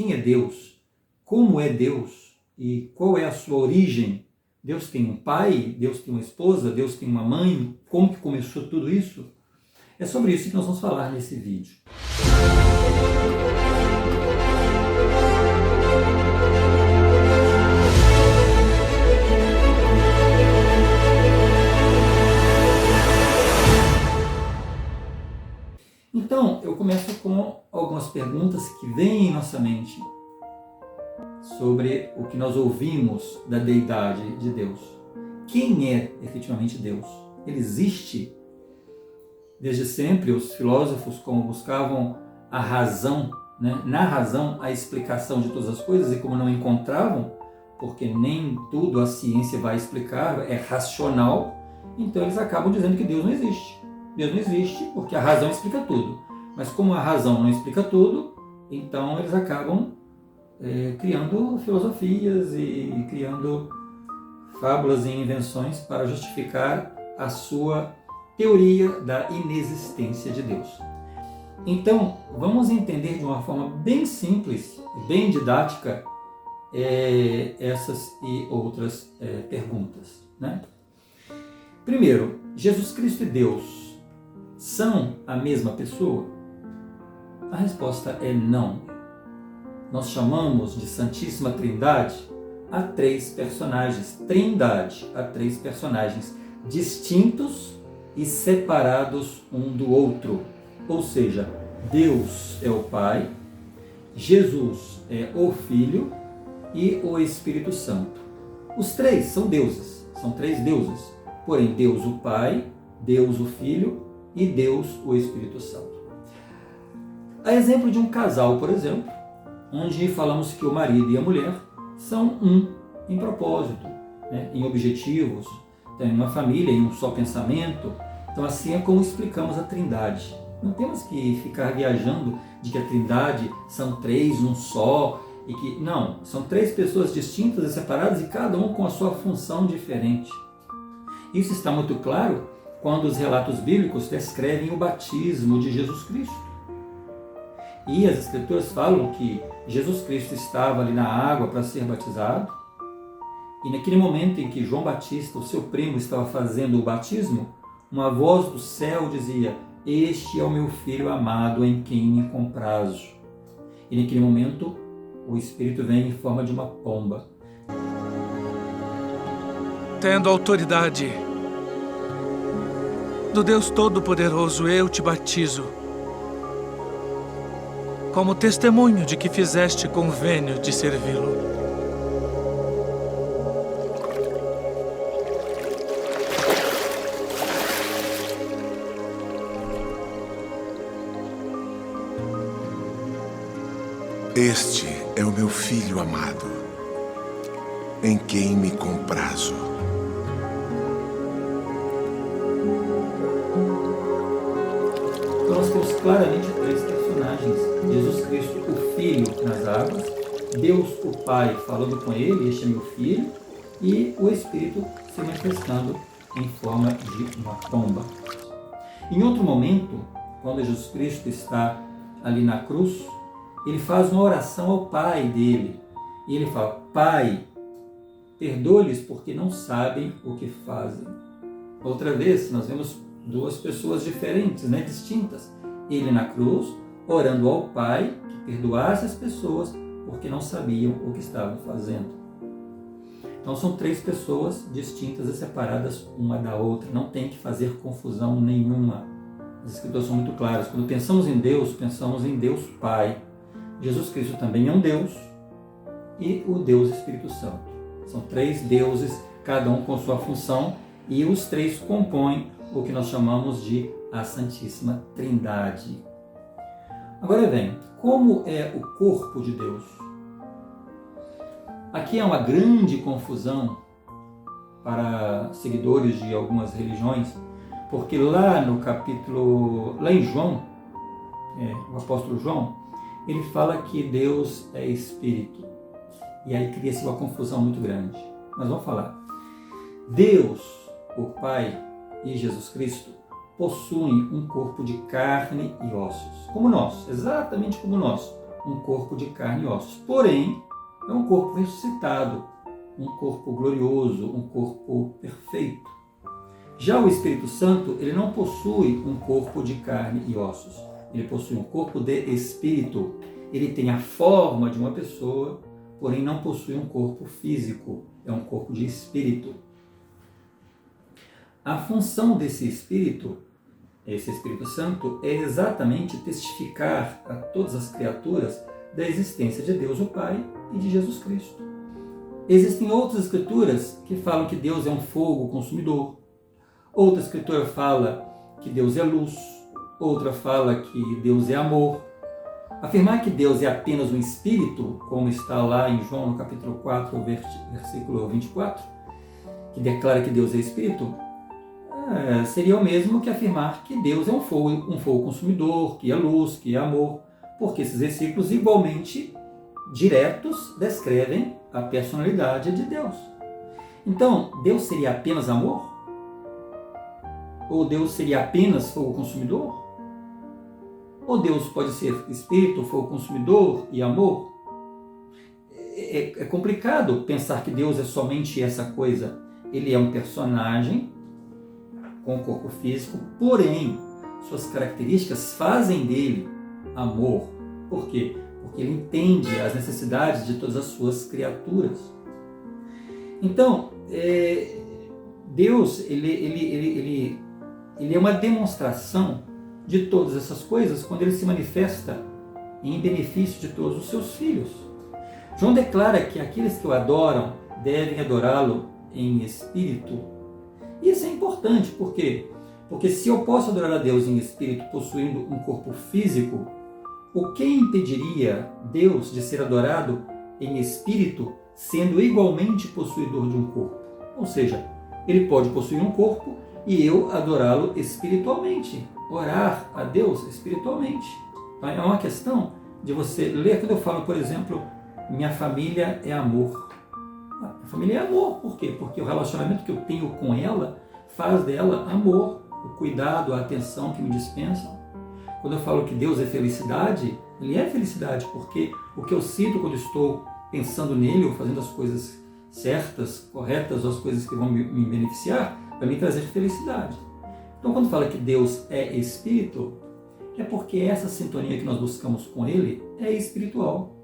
quem é Deus, como é Deus e qual é a sua origem. Deus tem um pai, Deus tem uma esposa, Deus tem uma mãe, como que começou tudo isso? É sobre isso que nós vamos falar nesse vídeo. Então, eu começo com algumas perguntas que vêm em nossa mente sobre o que nós ouvimos da deidade de Deus. Quem é efetivamente Deus? Ele existe? Desde sempre, os filósofos, como buscavam a razão, na razão, a explicação de todas as coisas, e como não encontravam, porque nem tudo a ciência vai explicar, é racional, então eles acabam dizendo que Deus não existe. Deus não existe porque a razão explica tudo. Mas como a razão não explica tudo, então eles acabam criando filosofias e criando fábulas e invenções para justificar a sua teoria da inexistência de Deus. Então, vamos entender de uma forma bem simples e bem didática essas e outras perguntas, Primeiro, Jesus Cristo e Deus são a mesma pessoa? A resposta é não. Nós chamamos de Santíssima Trindade a três personagens, trindade, a três personagens distintos e separados um do outro. Ou seja, Deus é o Pai, Jesus é o Filho e o Espírito Santo. Os três são deuses, são três deuses, porém Deus o Pai, Deus o Filho e Deus o Espírito Santo. A exemplo de um casal, por exemplo, onde falamos que o marido e a mulher são um em propósito, em objetivos, tem uma família, em um só pensamento. Então assim é como explicamos a Trindade. Não temos que ficar viajando de que a Trindade são três, um só, e que não, são três pessoas distintas e separadas e cada um com a sua função diferente. Isso está muito claro quando os relatos bíblicos descrevem o batismo de Jesus Cristo. E as Escrituras falam que Jesus Cristo estava ali na água para ser batizado, e naquele momento em que João Batista, o seu primo, estava fazendo o batismo, uma voz do céu dizia: "Este é o meu filho amado em quem me comprazo." E naquele momento o Espírito vem em forma de uma pomba. Tendo autoridade do Deus Todo-Poderoso, eu te batizo, como testemunho de que fizeste convênio de servi-lo. Este é o meu filho amado, em quem me comprazo. Então nós temos claramente três personagens: Jesus Cristo, o Filho, nas águas, Deus, o Pai, falando com ele, este é meu filho, e o Espírito se manifestando em forma de uma pomba. Em outro momento, quando Jesus Cristo está ali na cruz, ele faz uma oração ao Pai dele, e ele fala: "Pai, perdoa-lhes porque não sabem o que fazem." Outra vez, nós vemos duas pessoas diferentes, distintas. Ele na cruz, orando ao Pai que perdoasse as pessoas porque não sabiam o que estavam fazendo. Então são três pessoas distintas e separadas uma da outra. Não tem que fazer confusão nenhuma. As Escrituras são muito claras. Quando pensamos em Deus Pai. Jesus Cristo também é um Deus, e o Deus Espírito Santo. São três deuses, cada um com sua função, e os três compõem o que nós chamamos de a Santíssima Trindade. Agora vem, como é o corpo de Deus? Aqui há uma grande confusão para seguidores de algumas religiões, porque lá em João, o apóstolo João, ele fala que Deus é Espírito. E aí cria-se uma confusão muito grande. Mas vamos falar. Deus, o Pai e Jesus Cristo possuem um corpo de carne e ossos, como nós, exatamente como nós, um corpo de carne e ossos. Porém, é um corpo ressuscitado, um corpo glorioso, um corpo perfeito. Já o Espírito Santo, ele não possui um corpo de carne e ossos. Ele possui um corpo de espírito. Ele tem a forma de uma pessoa, porém não possui um corpo físico. É um corpo de espírito. A função desse Espírito, esse Espírito Santo, é exatamente testificar a todas as criaturas da existência de Deus o Pai e de Jesus Cristo. Existem outras escrituras que falam que Deus é um fogo consumidor. Outra escritura fala que Deus é luz. Outra fala que Deus é amor. Afirmar que Deus é apenas um Espírito, como está lá em João no capítulo 4, versículo 24, que declara que Deus é Espírito, seria o mesmo que afirmar que Deus é um fogo consumidor, que é luz, que é amor, porque esses versículos igualmente diretos descrevem a personalidade de Deus. Então, Deus seria apenas amor? Ou Deus seria apenas fogo consumidor? Ou Deus pode ser espírito, fogo consumidor e amor? É complicado pensar que Deus é somente essa coisa. Ele é um personagem com corpo físico, porém, suas características fazem dele amor. Por quê? Porque ele entende as necessidades de todas as suas criaturas. Então, Deus, ele é uma demonstração de todas essas coisas quando ele se manifesta em benefício de todos os seus filhos. João declara que aqueles que o adoram devem adorá-lo em espírito. E isso é importante, por quê? Porque se eu posso adorar a Deus em espírito possuindo um corpo físico, o que impediria Deus de ser adorado em espírito sendo igualmente possuidor de um corpo? Ou seja, ele pode possuir um corpo e eu adorá-lo espiritualmente, orar a Deus espiritualmente. É uma questão de você ler, quando eu falo, por exemplo, minha família é amor. A família é amor, por quê? Porque o relacionamento que eu tenho com ela faz dela amor, o cuidado, a atenção que me dispensam. Quando eu falo que Deus é felicidade, ele é felicidade, porque o que eu sinto quando estou pensando nele ou fazendo as coisas certas, corretas, ou as coisas que vão me beneficiar, vai me trazer felicidade. Então, quando fala que Deus é espírito, é porque essa sintonia que nós buscamos com ele é espiritual.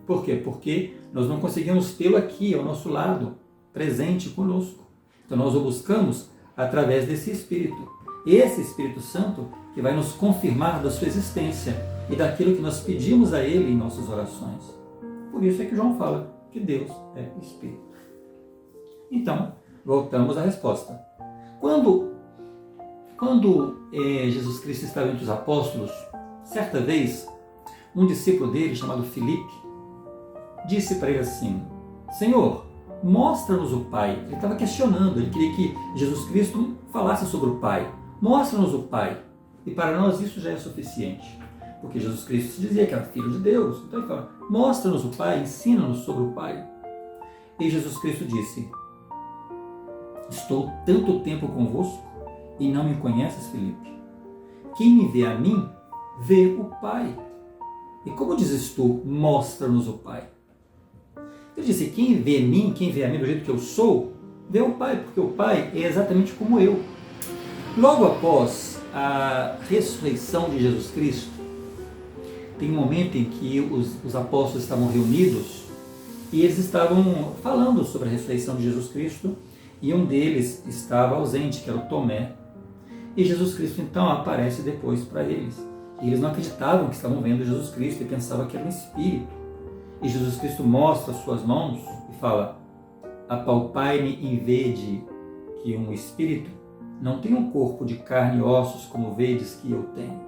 Por quê? Porque nós não conseguimos tê-lo aqui, ao nosso lado, presente conosco. Então, nós o buscamos através desse Espírito. Esse Espírito Santo que vai nos confirmar da sua existência e daquilo que nós pedimos a ele em nossas orações. Por isso é que João fala que Deus é Espírito. Então, voltamos à resposta. Quando Jesus Cristo estava entre os apóstolos, certa vez, um discípulo dele, chamado Filipe, disse para ele assim: Senhor, mostra-nos o Pai. Ele estava questionando, ele queria que Jesus Cristo falasse sobre o Pai. Mostra-nos o Pai. E para nós isso já é suficiente. Porque Jesus Cristo se dizia que era Filho de Deus. Então ele fala, mostra-nos o Pai, ensina-nos sobre o Pai. E Jesus Cristo disse: Estou tanto tempo convosco e não me conheces, Filipe? Quem me vê a mim, vê o Pai. E como dizes tu, mostra-nos o Pai? Ele disse, quem vê a mim do jeito que eu sou, vê o Pai, porque o Pai é exatamente como eu. Logo após a ressurreição de Jesus Cristo, tem um momento em que os apóstolos estavam reunidos e eles estavam falando sobre a ressurreição de Jesus Cristo e um deles estava ausente, que era o Tomé. E Jesus Cristo então aparece depois para eles. E eles não acreditavam que estavam vendo Jesus Cristo e pensavam que era um espírito. E Jesus Cristo mostra as suas mãos e fala: apalpai-me e vede que um espírito não tem um corpo de carne e ossos como vedes que eu tenho.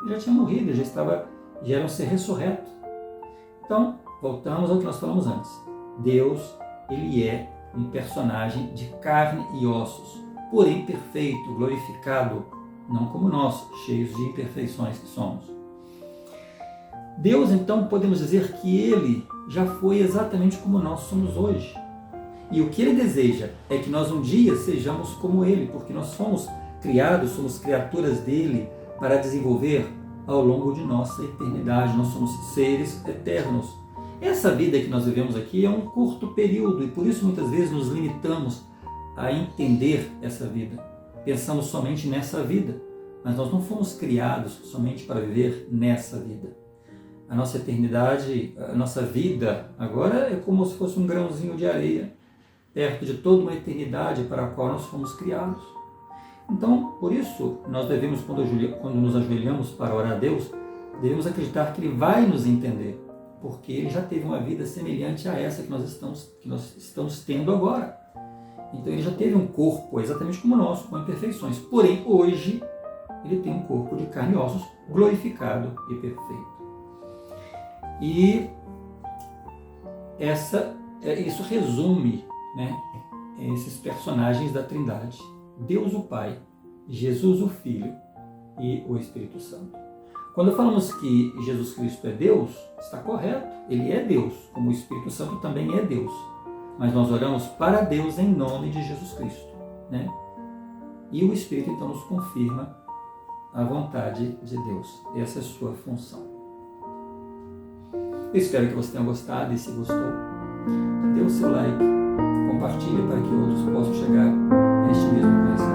Ele já tinha morrido, ele já era um ser ressurreto. Então, voltamos ao que nós falamos antes. Deus, ele é um personagem de carne e ossos, porém perfeito, glorificado, não como nós, cheios de imperfeições que somos. Deus, então, podemos dizer que ele já foi exatamente como nós somos hoje. E o que ele deseja é que nós um dia sejamos como ele, porque nós fomos criados, somos criaturas dele para desenvolver ao longo de nossa eternidade. Nós somos seres eternos. Essa vida que nós vivemos aqui é um curto período e por isso muitas vezes nos limitamos a entender essa vida. Pensamos somente nessa vida, mas nós não fomos criados somente para viver nessa vida. A nossa eternidade, a nossa vida agora é como se fosse um grãozinho de areia, perto de toda uma eternidade para a qual nós fomos criados. Então, por isso, nós devemos, quando nos ajoelhamos para orar a Deus, devemos acreditar que Ele vai nos entender, porque Ele já teve uma vida semelhante a essa que nós estamos tendo agora. Então Ele já teve um corpo exatamente como o nosso, com imperfeições. Porém, hoje, Ele tem um corpo de carne e ossos glorificado e perfeito. E isso resume, né, esses personagens da Trindade. Deus o Pai, Jesus o Filho e o Espírito Santo. Quando falamos que Jesus Cristo é Deus, está correto, Ele é Deus, como o Espírito Santo também é Deus. Mas nós oramos para Deus em nome de Jesus Cristo, né? E o Espírito então nos confirma a vontade de Deus. Essa é a sua função. Eu espero que você tenha gostado e se gostou, dê o seu like, compartilhe para que outros possam chegar a este mesmo conhecimento.